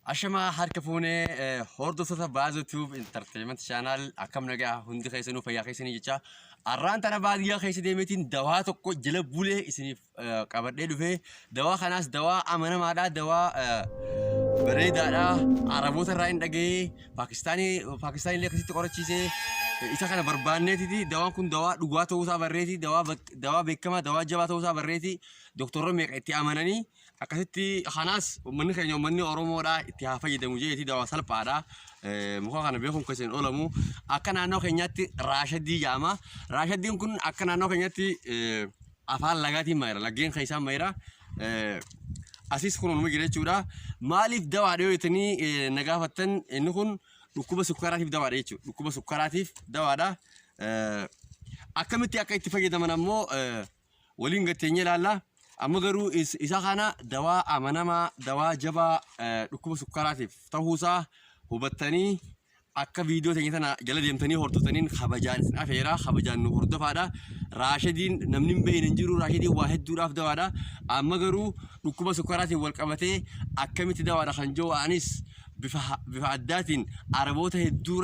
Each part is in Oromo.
Ashama harka fuune hordoftoota baaz YouTube Entertainment Channel akkam nagaa hundi keessanuu fayyaa keessanii jecha arraan tana baadiyyaa keessa deemeetiin dawaa tokko jala bulee isiniif qabadhee dhufee dawaa kanaas dawaa amanamaadha dawaa bareedaadha Araboota irraa hin dhagee Pakistaanii illee akkasitti qorachiisee isa kana barbaanneetiti dawaan kun dawaa dhugaa ta'uusaa barreeti dawaa beekamaa dawaa jabaa ta'uusaa barreeti doktorri meeqa itti amananii akkasitti kanaas uummanni keenya uummanni Oromoodha itti haa fayyadamu jeeti dawaa salphaadha muka kana beekuun keessan oolamu akka naannoo keenyaatti raashadii jedhama raashadiin kun akka naannoo keenyaatti afaan lagaatiin mayra laggeen keessaan mayra asis kun uumama jira jechuudha maaliif dawaadha yoo jettanii nagaafattan inni kun dhukkuba sukkaraatiif dawaadha jechuudha dhukkuba sukkaraatiif dawaadha akkamitti akka itti fayyadaman ammoo waliin gatteenya ilaalla amma garuu isa kana dawaa amanamaa dawaa jabaa dhukkuba sukkaraatiif ta'uusaa hubattanii akka viidiyoo teenya tana jala deemtanii hordoftaniin kabajaan isin afeeraa kabajaan nu hordofaadha raashadiin namni hin beekne hin jiru raashadiin waa hedduudhaaf dawaadha amma garuu dhukkuba sukkaraatiin wal qabatee akkamitti dawaadha kan jiru anis bifa addaatiin Araboota hedduu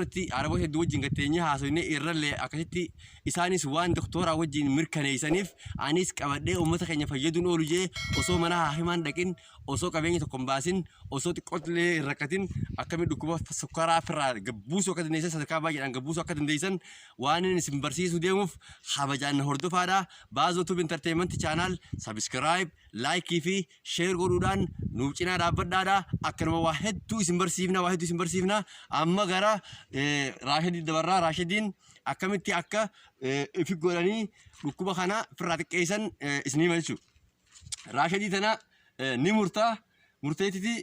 wajjin gatteenya haasofnee irrallee akkasitti isaanis waan doktoraa wajjin mirkaneessaniif anis qabadhee uummata keenya fayyaduun oolu jee osoo mana haahimaan dhaqin osoo qabeenya tokko hin baasin osoo xiqqootillee hin rakkatin akkamitti dhukkuba sukkaraa firraa gabbuusuu akka dandeessan sadarkaa baay'eedhaan gabbuusuu akka dandeessan waan inni isin barsiisuu deemuuf kabajaan hordofaadha baaz YouTube Entertainment Channel subscribe laayikii fi sheer godhuudhaan nuuf cinaa dhaabbadhaadha akkanuma waa hedduu isin barsiifna amma gara raashadii dabarraa raashadiin akkamitti akka ifi godhanii dhukkuba kana firraa xiqqeessan isinii malchu raashadii tana ni murteetiti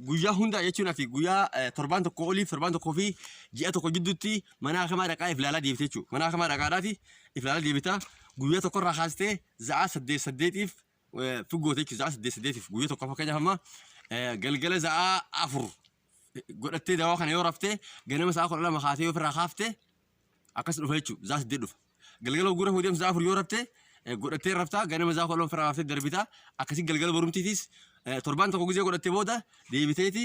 guyyaa hunda jechuun fi guyyaa torban tokko oliif torban tokkoo fi ji'a tokko gidduutti mana hakamaa dhaqaa ifilaalaa deebite jechuudha mana hakamaa dhaqaadhaati ifilaalaa deebita guyyaa tokkorraa kaastee za'a saddeetiif figoote jechuudha za'a saddeetiif guyyaa tokko fakkeenyaaf amma galgala za'a 4 godhattee dawaa kana yoo raftee ganama sa'a 12 kaatee yoo ofirraa kaaftee akkas dhufa jechuudha za'a 8 dhufa galgala gurra fuudheem za'a 4 yoo raftee godhattee raftaa ganama za'a 12 ofirraa kaaftee darbita akkasii galgala borumtiitis torban tokko gizee godhattee booda deebiteeti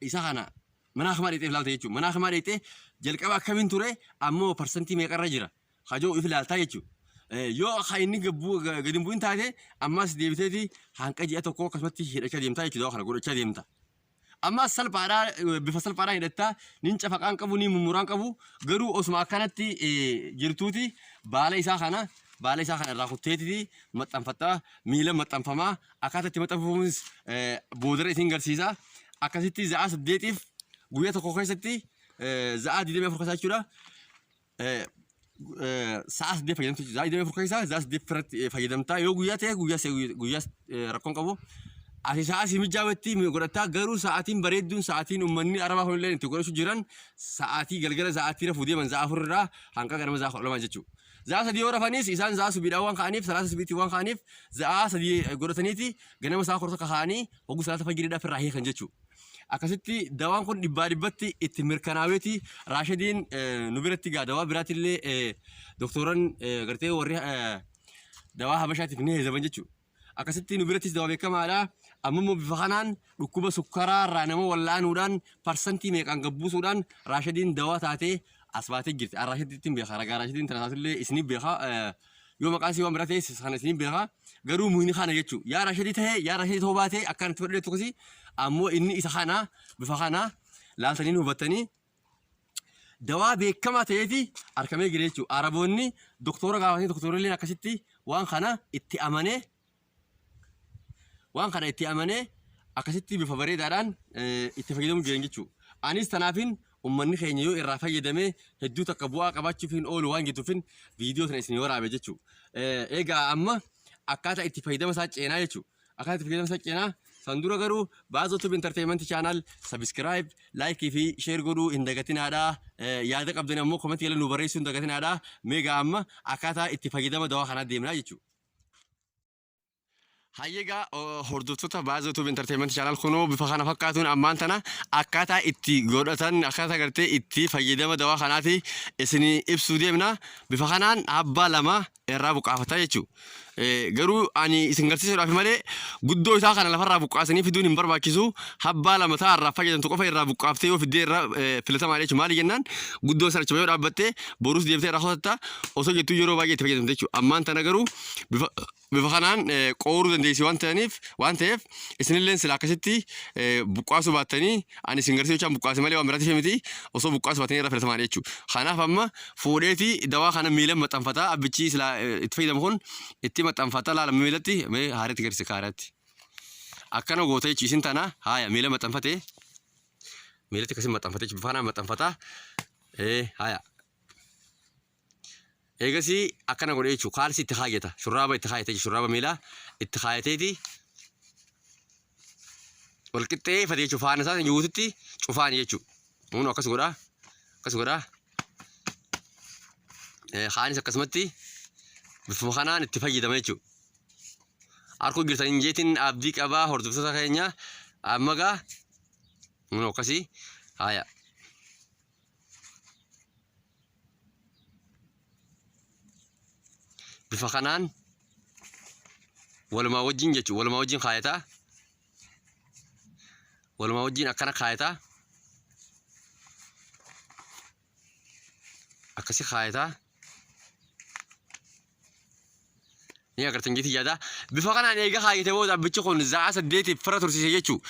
isa kana mana hakamaa dheexee ilaalta jechuudha mana hakamaa dheexee jalqaba akkamiin ture ammoo parsantii meeqarra jira hajoo if ilaaltaa jechuudha yoo inni gadi bu'in taate ammas deebiteeti hanqa ji'a tokko akkasumatti hidhachaa deemtaa jechuudha kana godhachaa deemta ammas salphaadhaa bifa salphaadhaan hidhattaa nin cafaqaan qabu nin mummuraan qabu garuu osuma akkanatti jirtuuti baala isaa kana irraa kutteetiti maxxanfattaa miila maxxanfamaa akkaataa itti maxxanfamuunis boodara isin garsiisa akkasitti za'a 8tiif guyyaa tokko keessatti za'a 24 keessaa jechuudha sa'a 8 fayyadamtu za'a 24 keessaa za'a 8 fayyadamtaa yoo guyyaa ta'e guyyaa rakkoon qabu ati sa'a simijjaawetti godhataa garuu sa'aatiin bareedduun sa'aatiin uummanni arabaa kunillee itti godhachuu jiran sa'aatii galgala sa'aatii rafuu deeman za'a 4 irraa hanqa ganama za'a 12 jechuudha. Za'a 3 yoo rafanis isaan za'a subiidhaan waan ka'aniif salaata subiitti waan ka'aniif za'a 3 godhataniiti ganama sa'a 10 ka'anii hoggu salaata fajiriidhaaf irraa hiikan jechuudha. Akkasitti dawaan kun dhibbatti itti mirkanaaweeti raashadiin nu biratti gaa dawaa biraatillee doktoran gartee warri dawaa habashaatiif ni heezaman jechuudha. Akkasitti nu birattis dawaa beekamaadha ammoo bifa kanaan dhukkuba sukkaraa irraa nama wallaanuudhaan parsantii meeqaan gabbuusuudhaan raashadiin dawaa taatee asbaatee jirti raashadiitiin beeka ragaa raashadiin tanaatillee isinii beeka yoo maqaan isii waan biraa ta'e sana isinii beeka garuu muhini kana jechuudha yaa raashadii ta'uu baatee akkaan itti fudhadhe tokkosi ammoo inni isa kana bifa kana laaltanii hubattanii dawaa beekamaa ta'eeti argamee jira jechuudha Araboonni doktora gaafatanii doktorrilleen akkasitti waan kana itti amanee akkasitti bifa bareedaadhaan itti fayyadamuu jiran jechuudha anis tanaafin uummanni keenya yoo irraa fayyadamee hedduu takka bu'aa qabaachuuf hin oolu waan jettuufin viidiyoo sana isin waraabe jechuudha egaa amma akkaataa itti fayyadama isaa ceenaa jechuudha akkaataa itti fayyadama isaa ceenaa san dura garuu baaz YouTube Entertainment Channel subscribe laayikii fi sheer godhuu hin dagatinaadha yaada qabdan ammoo komentii jala nu barreessuu hin dagatinaadha meegaa amma akkaataa itti fayyadama dawaa kanaa deemnaa jechuudha. Hayyegaa hordoftoota baazii YouTube Entertainment Channel kunoo bifa kana fakkaatuun ammaan tana akkaataa itti godhatan akkaataa gartee itti fayyadama dawaa kanaati isinii ibsuu deemna. Bifa kanaan abbaa lama irraa buqqaafataa jechuudha. Garuu ani isin garsiisuudhaaf malee guddoo isaa kana lafarraa buqqaasanii fiduun hin barbaachisu. Abbaa lama ta'aa irraa fayyadamtu qofa irraa buqqaaftee yoo fiddee irraa filatamaa jechuudha. Maali jennaan guddoo sana cima yoo dhaabbattee boruus deebitee irraa hotatta osoo jettuu yeroo baay'ee itti fayyadamte jechuudha. Ammaan tana garuu bifa kanaan qooruu dandeessi waan ta'eef isinillee sila akkasitti buqqaasuu baattanii ani isin garsiisuudhaan buqqaase malee waan biraatiif miti osoo buqqaasuu baattanii irraa filatamaa jechuudha. Kanaaf amma fuudheeti dawaa kana miilan maxxanfataa abbichi sila itti fayyadamu kun itti maxxanfataa laala miilatti haaretti garsi kaaratti. Akkana goota jechuun isin tana haaya miila maxxanfatee miilatti akkasii maxxanfatee bifa kanaan maxxanfataa haaya. Eegasii akkana godhee jechuun kaalsi itti kaayata shurraaba itti kaayatee shurraaba miilaa itti kaayateeti walqixxeeffate jechuun faana isaa yuututti cufaani jechuudha. Kun akkas godhaa haanis akkasumatti bifa kanaan itti fayyadama jechuudha. Harkoo girtan injeetiin abdii qabaa hordoftoota keenya amma gaa kun akkasii haaya. Bifa kanaan walumaa wajjin jechuudha. Walumaa wajjin kaayataa. Walumaa wajjin akkana kaayataa. Akkasii kaayataa. Ni agartan jeetii yaada. Bifa kanaan eega kaayatee booda abbichi kun za'a 8 fira tursiisa jechuudha.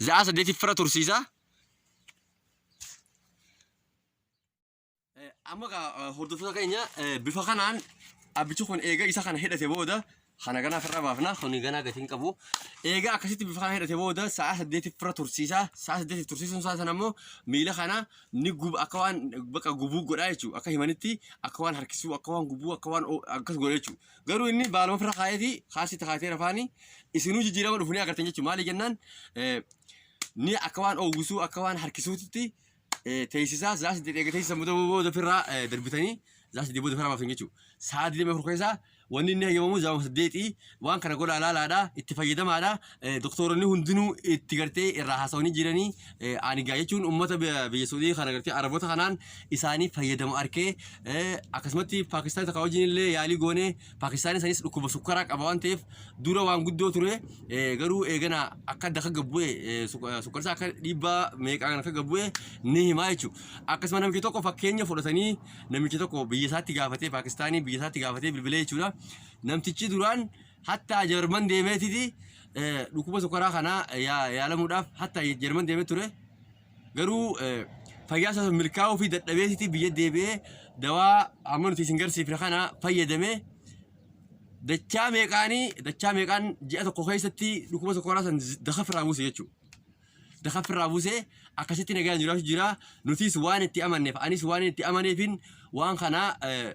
Za'a 8 fira tursiisa. Amma hordoftoota keenya bifa kanaan abbichi kun eega isa kana hidhate booda kana ganaa firra baafna kuni ganaa gatiin qabu. Eega akkasitti bifa kana hidhate booda sa'a 8 firra tursiisa. Sa'a 8 tursiisuun isaa sana immoo miila kana ni gub akka waan bakka gubuu godhaa jechuudha. Akka himanitti akka waan harkisuu akka waan gubuu akka waan akkas godha jechuudha. Garuu inni baaluma firra kaayati kaasitti kaayatee rafaani isinuu jijjiirama dhufanii agartan jechuudha. Maali jennaan ni akka waan oogusuu akka waan harkisuutitti teessisa zaasi deddeega teessisa muda booda firraa darbitanii zaasi dibooda firraa baaftan jechuudha. Sa'a 24 keessaa wanni inni hayyamu zaama 8 waan kana godhaa laalaadha itti fayyadamaadha. Doktoronni hundinuu itti gartee irraa haasawanii jiranii ani gaa jechuun uummata biyya Saudii kana gartee Araboota kanaan isaanii fayyadamu arkee akkasumatti Paakistaan takka wajjin illee yaalii goonee Paakistaan isaaniis dhukkuba sukkaraa qaba waan ta'eef dura waan guddoo ture garuu eegana akka daka gabbu'e sukkarsaa akka dhiibbaa meeqaan akka gabbu'e ni himaa jechuudha. Akkasuma namichi tokko fakkeenya fudhatanii namichi tokko biyya isaatti gaafatee Paakistaanii biyya isaatti gaafatee bilbilee jechuudha. Namtichi duraan hatta Jarman deemeetiti dhukkuba sukkaraa kana yaalamuudhaaf hatta Jarman deemee ture. Garuu fayyaa isaa milkaa'uu fi dadhabeetiti biyya deebi'ee dawaa amma nuti isin garsiifne kana fayyadamee dachaa meeqaan ji'a tokko keessatti dhukkuba sukkaraa san daka firraa buuse jechuudha. Daka firraa buusee akkasitti nagaan jiraachuu jira. Nutis waan itti amanneef anis waan itti amaneefin waan kana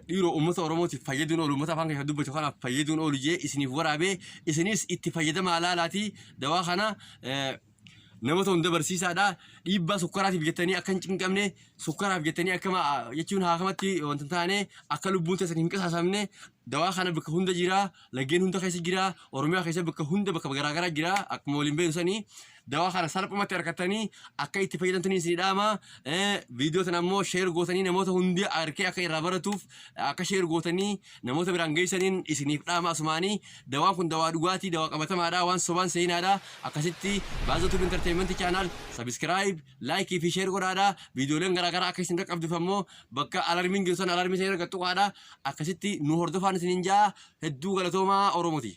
dhiiroo uummata Oromootiif fayyaduun oolu uummata afaan keessatti dubbatu kanaaf fayyaduun oolu jee isiniif waraabee isinis itti fayyadamaa laalaati dawaa kana namoota hunda barsiisaadha. Dhiibbaa sukkaraatiif jettanii akka hin cinqamne sukkaraaf jettanii akkama jechuun haakamatti wanta taane akka lubbuun teessan hin qisaasamne dawaa kana bakka hunda jira. Laggeen hunda keessa jira. Oromiyaa keessa bakka hunda bakka garaagaraa jira. Akkuma waliin beeku sanii dawaa kana salphumatti argattanii akka itti fayyadamtanii isin dhaama. Viidiyoo tana immoo sheer gootanii namoota hundi arkee akka irraa baratuuf akka sheer gootanii namoota biraan geessaniin isiniif dhaama asumaanii dawaan kun dawaa dhugaatii dawaa qabatamaadha waan sobaan seenaadha. Akkasitti baazii YouTube Entertainment Channel subscribe like fi sheer godhaadha. Viidiyooleen garaagaraa akka isin qaqqabduuf ammoo bakka alarmiin geessan alarmii seenaa gattuqaadha. Akkasitti nu hordofaan isinin jaa hedduu galatoomaa Oromooti.